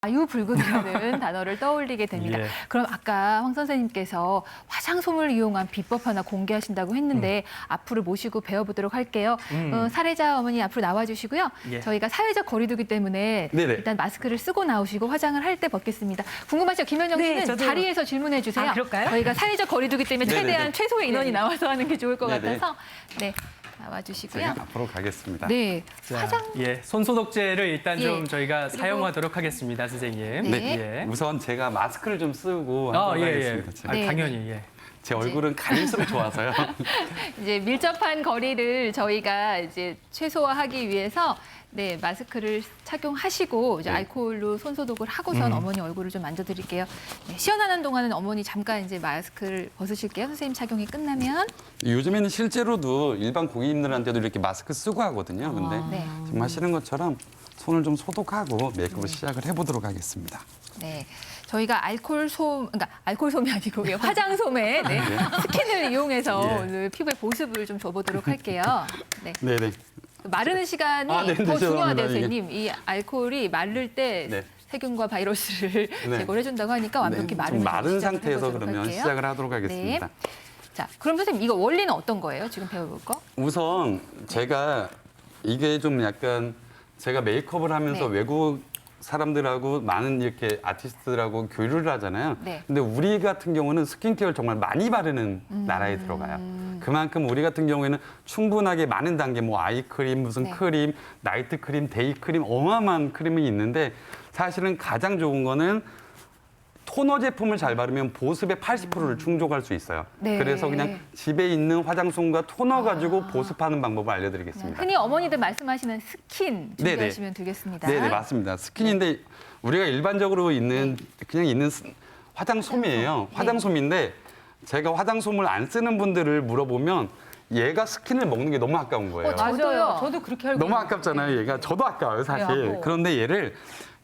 아유붉은이라는 단어를 떠올리게 됩니다. 예. 그럼 아까 황 선생님께서 화장솜을 이용한 비법 하나 공개하신다고 했는데 앞으로 모시고 배워보도록 할게요. 사례자 어머니 앞으로 나와주시고요. 예. 저희가 사회적 거리두기 때문에 네네. 일단 마스크를 쓰고 나오시고 화장을 할 때 벗겠습니다. 궁금하시죠? 김현정 네, 씨는 저도. 자리에서 질문해 주세요. 아, 그럴까요? 저희가 사회적 거리두기 때문에 네네네. 최대한 최소의 인원이 네. 나와서 하는 게 좋을 것 네네. 같아서 네 나와주시고요. 제가 앞으로 가겠습니다. 네, 자, 화장 예, 손소독제를 일단 예. 좀 저희가 그리고- 사용하도록 하겠습니다, 선생님. 네. 예. 우선 제가 마스크를 좀 쓰고 아, 하도록 예, 예. 하겠습니다. 제가. 아, 네. 당연히, 예. 제 얼굴은 가릴수록 좋아서요. 이제 밀접한 거리를 저희가 이제 최소화하기 위해서 네 마스크를 착용하시고 이제 네. 알코올로 손 소독을 하고선 어머니 얼굴을 좀 만져드릴게요. 네, 시원하는 동안은 어머니 잠깐 이제 마스크를 벗으실게요. 선생님 착용이 끝나면 요즘에는 실제로도 일반 고객님들한테도 이렇게 마스크 쓰고 하거든요. 근데 네. 지금 하시는 것처럼 손을 좀 소독하고 메이크업을 시작을 해보도록 하겠습니다. 네. 저희가 그러니까 알코올솜이 아니고 예, 화장솜에 네, 스킨을 이용해서 예. 오늘 피부의 보습을 좀 줘보도록 할게요. 네. 네네. 마르는 시간이 아, 네, 네, 더 죄송합니다. 중요하대요, 이게. 선생님. 이 알코올이 마를 때 네. 세균과 바이러스를 네. 제거를 해준다고 하니까 완벽히 네, 마른 좀 마른 시작을 상태에서 해보도록 그러면 할게요. 시작을 하도록 하겠습니다. 네. 자, 그럼 선생님 이거 원리는 어떤 거예요? 지금 배워볼 거? 우선 제가 이게 좀 약간 제가 메이크업을 하면서 네. 외국 사람들하고 많은 이렇게 아티스트들하고 교류를 하잖아요. 네. 근데 우리 같은 경우는 스킨케어를 정말 많이 바르는 나라에 들어가요. 그만큼 우리 같은 경우에는 충분하게 많은 단계 뭐 아이크림, 무슨 네. 크림, 나이트 크림, 데이 크림 어마어마한 크림이 있는데 사실은 가장 좋은 거는 토너 제품을 잘 바르면 보습의 80%를 충족할 수 있어요. 네. 그래서 그냥 집에 있는 화장솜과 토너 가지고 보습하는 방법을 알려드리겠습니다. 흔히 어머니들 말씀하시는 스킨 네네. 준비하시면 되겠습니다. 네, 맞습니다. 스킨인데 우리가 일반적으로 있는 그냥 있는 화장솜이에요. 화장솜인데 제가 화장솜을 안 쓰는 분들을 물어보면 얘가 스킨을 먹는 게 너무 아까운 거예요. 저도요. 저도 그렇게 알고 너무 있는데. 아깝잖아요, 얘가. 저도 아까워요, 사실. 네, 그런데 얘를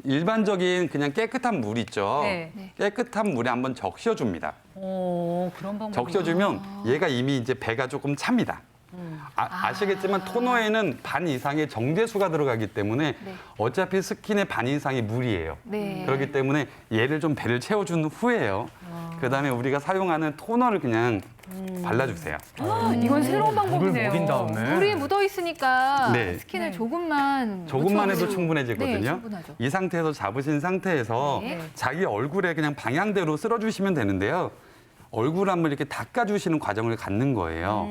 일반적인 그냥 깨끗한 물 있죠. 네. 깨끗한 물에 한번 적셔줍니다. 오, 그런 방법이 적셔주면 얘가 이미 이제 배가 조금 찹니다. 아시겠지만 토너에는 반 이상의 정제수가 들어가기 때문에 네. 어차피 스킨의 반 이상이 물이에요. 네. 그렇기 때문에 얘를 좀 배를 채워준 후에요. 그다음에 우리가 사용하는 토너를 그냥 발라주세요. 이건 새로운 물을 방법이네요. 먹인 다음에. 물이 묻어 있으니까 네. 스킨을 네. 조금만 조금만 해도 묻혀도- 충분해지거든요. 네, 충분하죠. 이 상태에서 잡으신 상태에서 네. 자기 얼굴에 그냥 방향대로 쓸어주시면 되는데요. 얼굴 한번 이렇게 닦아주시는 과정을 갖는 거예요.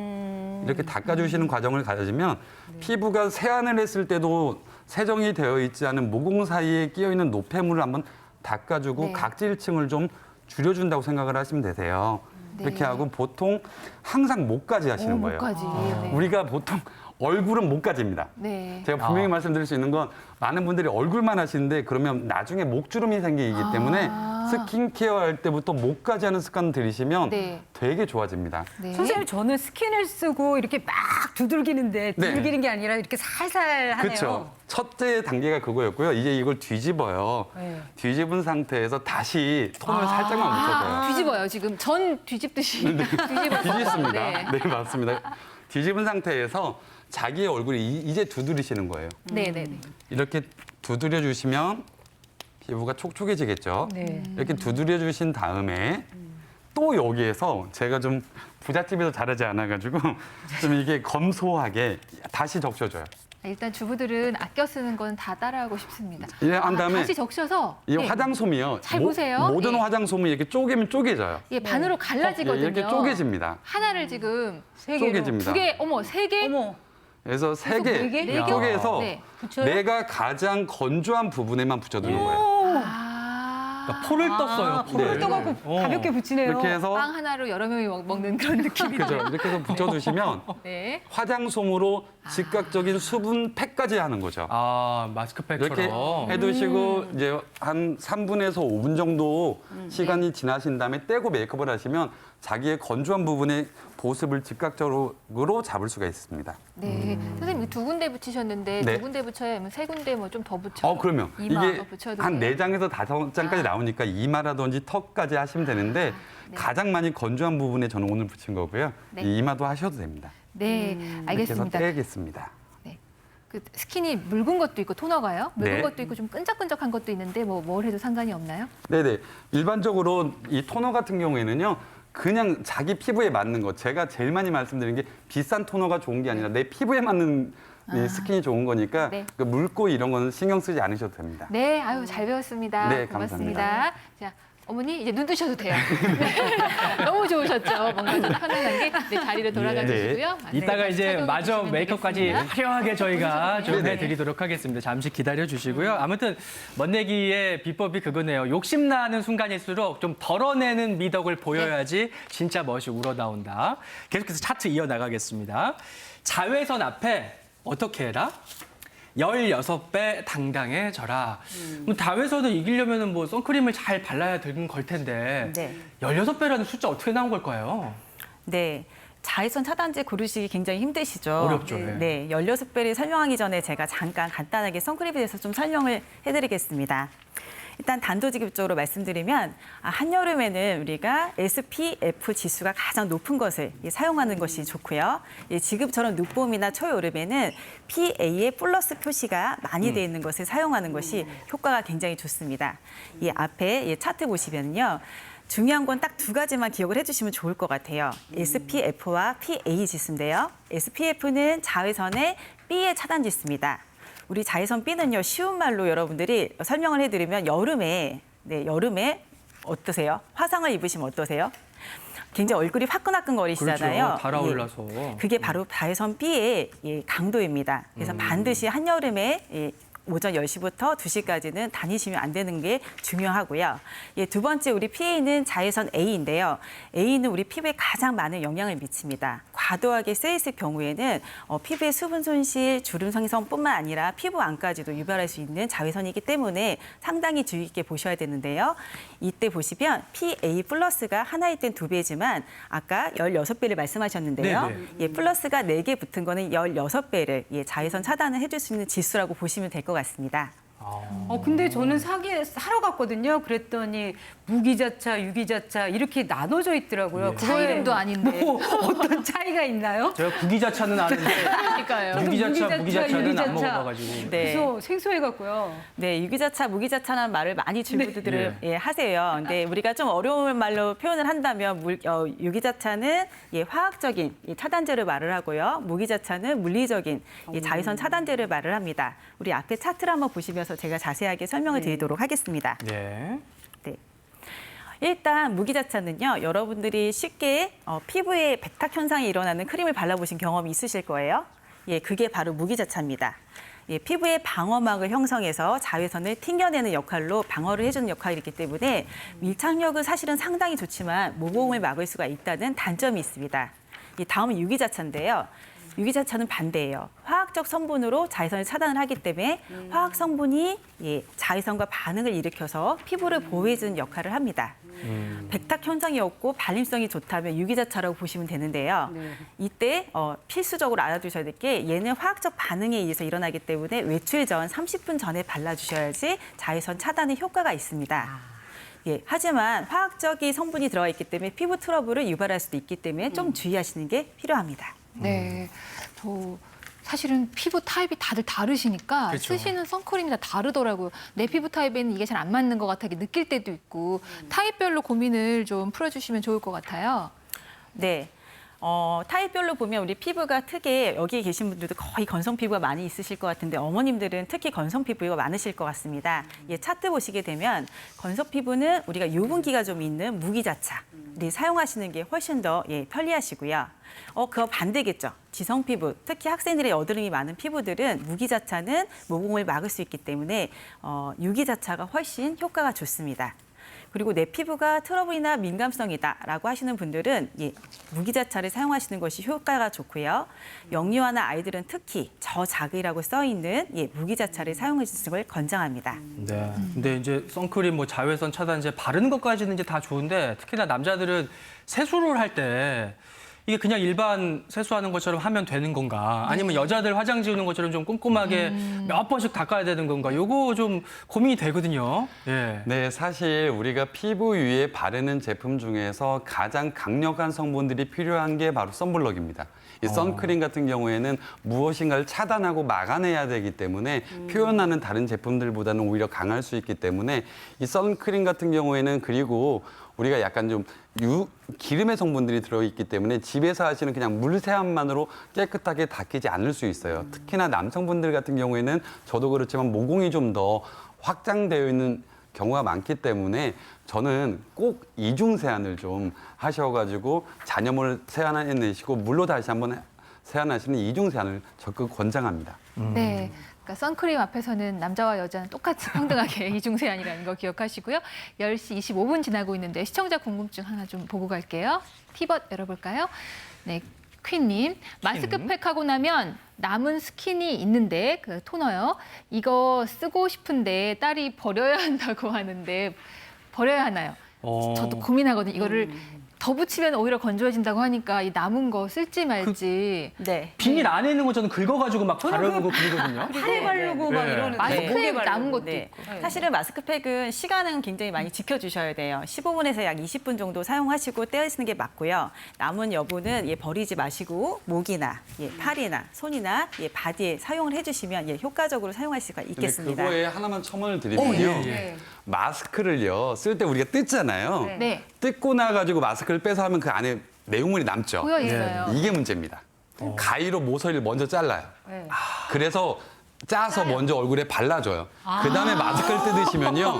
이렇게 닦아주시는 과정을 가지면 피부가 세안을 했을 때도 세정이 되어 있지 않은 모공 사이에 끼어 있는 노폐물을 한번 닦아주고 네. 각질층을 좀 줄여준다고 생각을 하시면 되세요. 네. 이렇게 하고 보통 항상 목까지 하시는 거예요. 목까지. 네. 우리가 보통 얼굴은 목까지입니다. 네. 제가 분명히 말씀드릴 수 있는 건 많은 분들이 얼굴만 하시는데 그러면 나중에 목주름이 생기기 때문에 스킨케어 할 때부터 목까지 하는 습관 들이시면 네. 되게 좋아집니다. 네. 선생님, 저는 스킨을 쓰고 이렇게 막 두들기는데 두들기는 게 아니라 이렇게 살살 하네요. 그렇죠. 첫째 단계가 그거였고요. 이제 이걸 뒤집어요. 네. 뒤집은 상태에서 다시 톤을 살짝만 묻혀줘요. 뒤집어요. 지금 전 뒤집듯이 뒤집어서. 뒤집습니다. 네. 네, 맞습니다. 뒤집은 상태에서 자기의 얼굴을 이제 두드리시는 거예요. 네, 네, 네. 이렇게 두드려 주시면 피부가 촉촉해지겠죠. 네. 이렇게 두드려 주신 다음에 또 여기에서 제가 좀 부잣집에서 자라지 않아가지고 좀 이게 검소하게 다시 적셔줘요. 일단 주부들은 아껴 쓰는 건 다 따라하고 싶습니다. 이래 한 다음에 다시 적셔서 이 네. 화장솜이요. 잘 보세요. 모든 예. 화장솜을 이렇게 쪼개면 쪼개져요. 이게 반으로 갈라지거든요. 예, 이렇게 쪼개집니다. 하나를 지금 세 개로. 쪼개집니다. 두 개, 어머, 세 개? 어머, 그래서 세 네 개 개? 네 개? 쪼개서 네. 붙여요? 내가 가장 건조한 부분에만 붙여두는 거예요. 아. 그러니까 포를 떴어요, 포를. 포를 떠갖고 어. 가볍게 붙이네요. 이렇게 해서 빵 하나로 여러 명이 먹는 그런 느낌이죠. 그죠? 이렇게 해서 붙여두시면 네. 화장솜으로 즉각적인 수분 팩까지 하는 거죠. 아, 마스크팩처럼. 이렇게 해두시고 이제 한 3분에서 5분 정도 시간이 지나신 다음에 떼고 메이크업을 하시면 자기의 건조한 부분에 보습을 즉각적으로 잡을 수가 있습니다. 네. 선생님 두 군데 붙이셨는데 네. 두 군데 붙여야 하면 세 군데 뭐 좀 더 붙여. 그러면 이마 이게 더 붙여도 한 돼요? 4장에서 5장까지 나오니까 이마라든지 턱까지 하시면 되는데 네. 가장 많이 건조한 부분에 저는 오늘 붙인 거고요. 네. 이 이마도 하셔도 됩니다. 네, 이렇게 해서 알겠습니다. 떼겠습니다. 네. 그 스킨이 묽은 것도 있고 토너가요. 묽은 네. 것도 있고 좀 끈적끈적한 것도 있는데 뭘 해도 상관이 없나요? 네네. 일반적으로 이 토너 같은 경우에는요. 그냥 자기 피부에 맞는 것. 제가 제일 많이 말씀드리는 게 비싼 토너가 좋은 게 아니라 내 피부에 맞는 이 스킨이 좋은 거니까 네. 그 묽고 이런 거는 신경 쓰지 않으셔도 됩니다. 네, 아유 잘 배웠습니다. 네, 고맙습니다. 감사합니다. 자, 어머니 이제 눈 뜨셔도 돼요. 너무 좋으셨죠? 뭔가 좀 편안한 게 네, 자리로 돌아가 네. 주시고요. 이따가 이제 마저 착용해 메이크업까지 주시면 되겠습니다. 화려하게 저희가 좀 네네. 해드리도록 하겠습니다. 잠시 기다려 주시고요. 아무튼 멋내기의 비법이 그거네요. 욕심나는 순간일수록 좀 덜어내는 미덕을 보여야지 진짜 멋이 우러나온다. 계속해서 차트 이어나가겠습니다. 자외선 앞에 어떻게 해라? 16배 당당해져라. 자외선을 이기려면 뭐 선크림을 잘 발라야 되는 걸 텐데 네. 16배라는 숫자 어떻게 나온 걸까요? 네. 자외선 차단제 고르시기 굉장히 힘드시죠? 어렵죠, 네. 16배를 설명하기 전에 제가 잠깐 간단하게 선크림에 대해서 좀 설명을 해드리겠습니다. 일단 단도직입적으로 말씀드리면 한여름에는 우리가 SPF 지수가 가장 높은 것을 사용하는 것이 좋고요. 지금처럼 늦봄이나 초여름에는 PA의 플러스 표시가 많이 되어 있는 것을 사용하는 것이 효과가 굉장히 좋습니다. 이 앞에 차트 보시면요. 중요한 건 딱 두 가지만 기억을 해주시면 좋을 것 같아요. SPF와 PA 지수인데요. SPF는 자외선의 B의 차단 지수입니다. 우리 자외선 B는요, 쉬운 말로 여러분들이 설명을 해드리면 여름에 어떠세요? 화상을 입으시면 어떠세요? 굉장히 얼굴이 화끈화끈거리시잖아요. 그렇죠. 달아올라서. 예. 그게 바로 자외선 B의 강도입니다. 그래서 반드시 한여름에 오전 10시부터 2시까지는 다니시면 안 되는 게 중요하고요. 두 번째 우리 PA는 자외선 A인데요. A는 우리 피부에 가장 많은 영향을 미칩니다. 과도하게 쎄있을 경우에는 피부의 수분 손실, 주름 생성뿐만 아니라 피부 안까지도 유발할 수 있는 자외선이기 때문에 상당히 주의 깊게 보셔야 되는데요. 이때 보시면 PA 플러스가 하나일 땐 2배지만 아까 16배를 말씀하셨는데요. 네네. 플러스가 4개 붙은 거는 16배를 자외선 차단을 해줄 수 있는 지수라고 보시면 될 것 같습니다. 근데 저는 사러 갔거든요. 그랬더니 무기자차, 유기자차 이렇게 나눠져 있더라고요. 차 이름도 아닌데. 뭐 어떤 차이가 있나요? 제가 구기자차는 아는데 그러니까요. 무기자차는 안 유기자차. 먹어봐가지고. 네. 그래서 생소해갖고요. 네, 유기자차, 무기자차라는 말을 많이 주부들은 하세요. 근데 우리가 좀 어려운 말로 표현을 한다면 유기자차는 화학적인 차단제를 말을 하고요. 무기자차는 물리적인 자외선 차단제를 말을 합니다. 우리 앞에 차트를 한번 보시면서 제가 자세하게 설명을 드리도록 하겠습니다. 네. 네. 일단 무기자차는요. 여러분들이 쉽게 피부에 백탁 현상이 일어나는 크림을 발라보신 경험이 있으실 거예요. 그게 바로 무기자차입니다. 피부의 방어막을 형성해서 자외선을 튕겨내는 역할로 방어를 해주는 역할이기 때문에 밀착력은 사실은 상당히 좋지만 모공을 막을 수가 있다는 단점이 있습니다. 다음은 유기자차인데요. 유기자차는 반대예요. 화학적 성분으로 자외선을 차단을 하기 때문에 화학 성분이 자외선과 반응을 일으켜서 피부를 보호해주는 역할을 합니다. 백탁 현상이 없고 발림성이 좋다면 유기자차라고 보시면 되는데요. 이때 필수적으로 알아두셔야 될 게 얘는 화학적 반응에 의해서 일어나기 때문에 외출 전 30분 전에 발라주셔야지 자외선 차단에 효과가 있습니다. 하지만 화학적인 성분이 들어가 있기 때문에 피부 트러블을 유발할 수도 있기 때문에 좀 주의하시는 게 필요합니다. 네, 사실은 피부 타입이 다들 다르시니까 그렇죠. 쓰시는 선크림이 다 다르더라고요. 내 피부 타입에는 이게 잘 안 맞는 것 같아 느낄 때도 있고 타입별로 고민을 좀 풀어주시면 좋을 것 같아요. 네. 타입별로 보면 우리 피부가 특히 여기 계신 분들도 거의 건성 피부가 많이 있으실 것 같은데 어머님들은 특히 건성 피부가 많으실 것 같습니다. 차트 보시게 되면 건성 피부는 우리가 유분기가 좀 있는 무기자차를 사용하시는 게 훨씬 더 편리하시고요. 그거 반대겠죠. 지성 피부, 특히 학생들의 여드름이 많은 피부들은 무기자차는 모공을 막을 수 있기 때문에 유기자차가 훨씬 효과가 좋습니다. 그리고 내 피부가 트러블이나 민감성이다라고 하시는 분들은 무기자차를 사용하시는 것이 효과가 좋고요. 영유아나 아이들은 특히 저자극이라고 써 있는 무기자차를 사용해 주시는 걸 권장합니다. 네. 근데 이제 선크림, 뭐 자외선 차단제 바르는 것까지는 이제 다 좋은데 특히나 남자들은 세수를 할 때 이게 그냥 일반 세수하는 것처럼 하면 되는 건가? 아니면 여자들 화장 지우는 것처럼 좀 꼼꼼하게 몇 번씩 닦아야 되는 건가? 요거 좀 고민이 되거든요. 예. 네, 사실 우리가 피부 위에 바르는 제품 중에서 가장 강력한 성분들이 필요한 게 바로 선블럭입니다. 이 선크림 같은 경우에는 무엇인가를 차단하고 막아내야 되기 때문에 표현하는 다른 제품들보다는 오히려 강할 수 있기 때문에 이 선크림 같은 경우에는 그리고 우리가 약간 좀 기름의 성분들이 들어있기 때문에 집에서 하시는 그냥 물 세안만으로 깨끗하게 닦이지 않을 수 있어요. 특히나 남성분들 같은 경우에는 저도 그렇지만 모공이 좀 더 확장되어 있는 경우가 많기 때문에 저는 꼭 이중 세안을 좀 하셔가지고 잔여물 세안해내시고 물로 다시 한번 세안하시는 이중 세안을 적극 권장합니다. 네. 그러니까 선크림 앞에서는 남자와 여자는 똑같이 평등하게 이중세안이라는 거 기억하시고요. 10시 25분 지나고 있는데 시청자 궁금증 하나 좀 보고 갈게요. 티벗 열어볼까요? 네, 퀸님. 마스크팩 하고 나면 남은 스킨이 있는데 그 토너요. 이거 쓰고 싶은데 딸이 버려야 한다고 하는데 버려야 하나요? 저도 고민하거든요. 이거를 더 붙이면 오히려 건조해진다고 하니까 이 남은 거 쓸지 말지. 네. 비닐 안에 있는 거 저는 긁어가지고 막 바르고 그러거든요. 팔에 바르고 막 네. 이러는데. 마스크팩 목에 바르고. 남은 것도 네. 있고. 사실은 마스크팩은 시간은 굉장히 많이 지켜주셔야 돼요. 15분에서 약 20분 정도 사용하시고 떼어쓰는 게 맞고요. 남은 여분은 버리지 마시고 목이나 팔이나 손이나 바디에 사용을 해주시면 효과적으로 사용할 수가 근데 있겠습니다. 그거에 하나만 첨언을 드리면요. 네. 마스크를요, 쓸 때 우리가 뜯잖아요. 네. 뜯고 나가지고 마스크를 빼서 하면 그 안에 내용물이 남죠. 보여 있어요. 이게 문제입니다. 가위로 모서리를 먼저 잘라요. 네. 그래서 짜서 먼저 얼굴에 발라줘요. 그다음에 마스크를 뜯으시면요.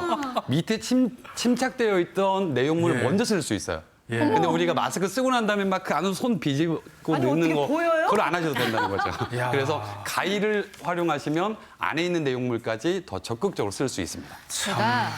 밑에 침착되어 있던 내용물을 먼저 쓸 수 있어요. 예. 근데 우리가 마스크 쓰고 난 다음에 막 그 안으로 손 비집고 넣는 거 그걸 안 하셔도 된다는 거죠. 야. 그래서 가위를 활용하시면 안에 있는 내용물까지 더 적극적으로 쓸 수 있습니다. 제가